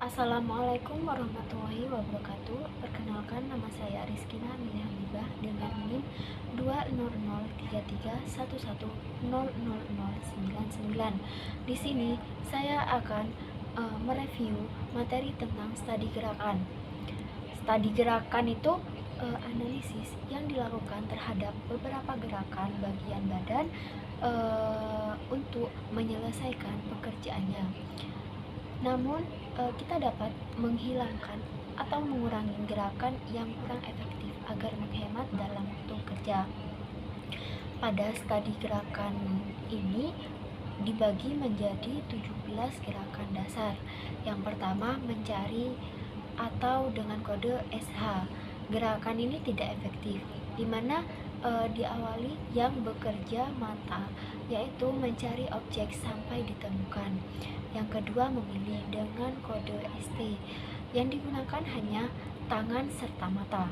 Assalamualaikum warahmatullahi wabarakatuh. Perkenalkan, nama saya Rizkina Amelia Habibah dengan NIM 2003311000099. Di sini saya akan mereview materi tentang studi gerakan. Studi gerakan itu analisis yang dilakukan terhadap beberapa gerakan bagian badan untuk menyelesaikan pekerjaannya. Namun kita dapat menghilangkan atau mengurangi gerakan yang kurang efektif agar menghemat dalam waktu kerja. Pada studi gerakan ini dibagi menjadi 17 gerakan dasar. Yang pertama, mencari atau dengan kode SH. Gerakan ini tidak efektif, di mana diawali yang bekerja mata, yaitu mencari objek sampai ditemukan. Yang kedua, memilih dengan kode ST, yang digunakan hanya tangan serta mata.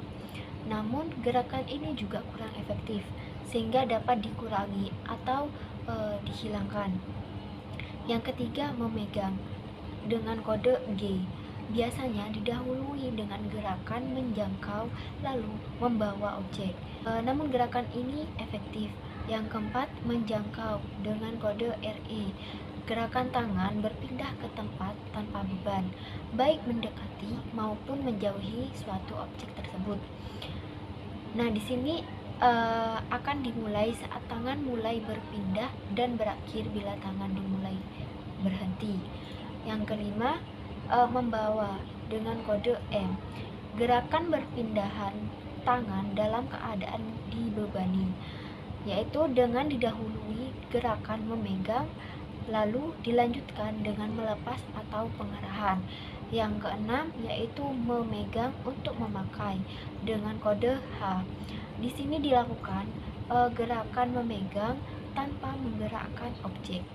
Namun gerakan ini juga kurang efektif, sehingga dapat dikurangi atau dihilangkan. Yang ketiga, memegang dengan kode G, biasanya didahului dengan gerakan menjangkau lalu membawa objek. Namun gerakan ini efektif. Yang keempat, menjangkau dengan kode RE. Gerakan tangan berpindah ke tempat tanpa beban, baik mendekati maupun menjauhi suatu objek tersebut. Nah, di sini akan dimulai saat tangan mulai berpindah dan berakhir bila tangan dimulai berhenti. Yang kelima, membawa dengan kode M. Gerakan berpindahan tangan dalam keadaan dibebani, yaitu dengan didahului gerakan memegang, lalu dilanjutkan dengan melepas atau pengarahan. Yang keenam, yaitu memegang untuk memakai dengan kode H. Di sini dilakukan gerakan memegang tanpa menggerakkan objek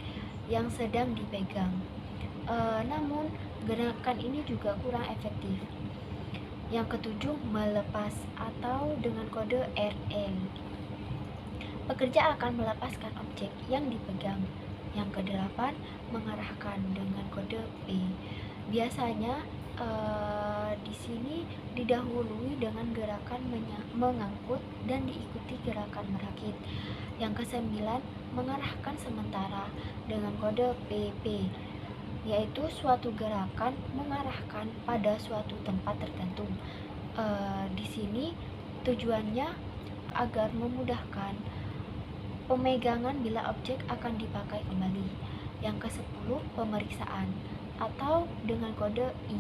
yang sedang dipegang. Namun gerakan ini juga kurang efektif. Yang ketujuh, melepas atau dengan kode RL. Pekerja akan melepaskan objek yang dipegang. Yang kedelapan, mengarahkan dengan kode P. Biasanya di sini didahului dengan gerakan mengangkut dan diikuti gerakan merakit. Yang kesembilan, mengarahkan sementara dengan kode PP, yaitu suatu gerakan mengarahkan pada suatu tempat tertentu. Di sini tujuannya agar memudahkan pemegangan bila objek akan dipakai kembali. Yang ke-10, pemeriksaan atau dengan kode I.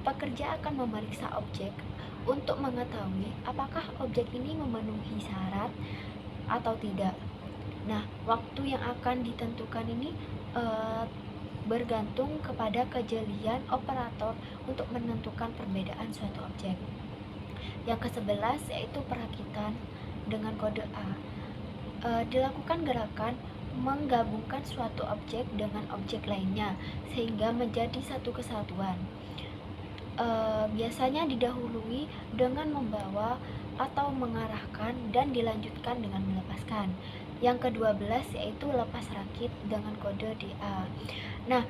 Pekerja akan memeriksa objek untuk mengetahui apakah objek ini memenuhi syarat atau tidak. Nah, waktu yang akan ditentukan ini bergantung kepada kejelian operator untuk menentukan perbedaan suatu objek. Yang ke-11 yaitu perakitan dengan kode A. Dilakukan gerakan menggabungkan suatu objek dengan objek lainnya sehingga menjadi satu kesatuan. Biasanya didahului dengan membawa atau mengarahkan dan dilanjutkan dengan melepaskan. Yang ke-12 yaitu lepas rakit dengan kode DA. Nah,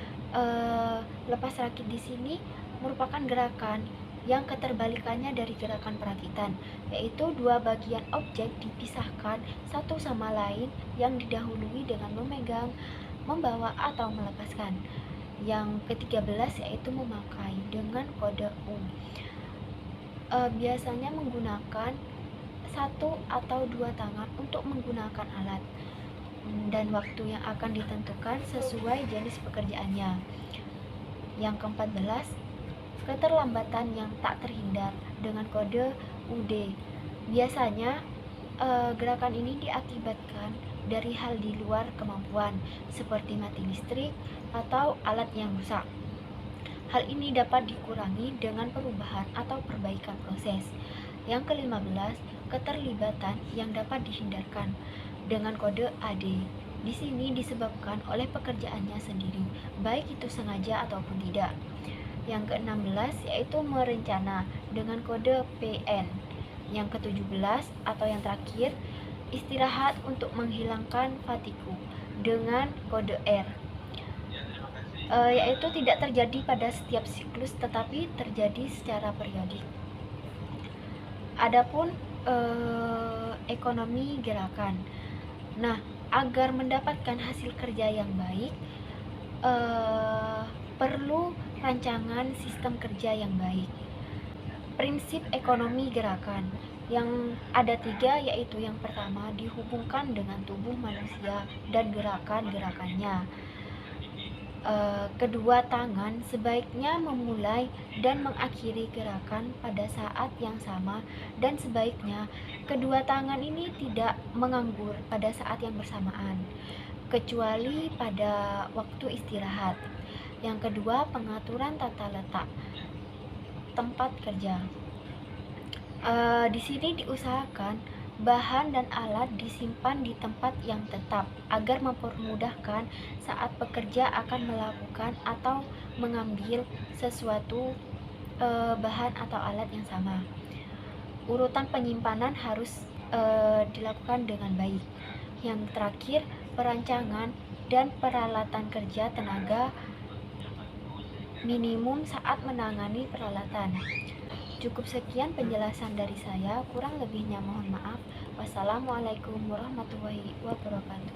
lepas rakit di sini merupakan gerakan yang keterbalikannya dari gerakan perakitan, yaitu dua bagian objek dipisahkan satu sama lain yang didahului dengan memegang, membawa atau melepaskan. Yang ke-13 yaitu memakai dengan kode U. Biasanya menggunakan satu atau dua tangan untuk menggunakan alat, dan waktu yang akan ditentukan sesuai jenis pekerjaannya. Yang ke-14, keterlambatan yang tak terhindar dengan kode UD. Biasanya gerakan ini diakibatkan dari hal di luar kemampuan seperti mati listrik atau alat yang rusak. Hal ini dapat dikurangi dengan perubahan atau perbaikan proses. Yang ke-15, keterlibatan yang dapat dihindarkan dengan kode AD. Di sini disebabkan oleh pekerjaannya sendiri, baik itu sengaja ataupun tidak. Yang ke-16 yaitu merencana dengan kode PN. Yang ke-17 atau yang terakhir, istirahat untuk menghilangkan fatigue dengan kode R. yaitu tidak terjadi pada setiap siklus tetapi terjadi secara periodik. Adapun ekonomi gerakan. Nah, agar mendapatkan hasil kerja yang baik, perlu rancangan sistem kerja yang baik. Prinsip ekonomi gerakan yang ada 3, yaitu yang pertama dihubungkan dengan tubuh manusia dan gerakan-gerakannya. Kedua tangan sebaiknya memulai dan mengakhiri gerakan pada saat yang sama, dan sebaiknya kedua tangan ini tidak menganggur pada saat yang bersamaan, kecuali pada waktu istirahat. Yang kedua, pengaturan tata letak tempat kerja. Di sini diusahakan bahan dan alat disimpan di tempat yang tetap agar mempermudahkan saat pekerja akan melakukan atau mengambil sesuatu bahan atau alat yang sama. Urutan penyimpanan harus dilakukan dengan baik. Yang terakhir, perancangan dan peralatan kerja tenaga minimum saat menangani peralatan. Cukup sekian penjelasan dari saya, kurang lebihnya mohon maaf. Wassalamualaikum warahmatullahi wabarakatuh.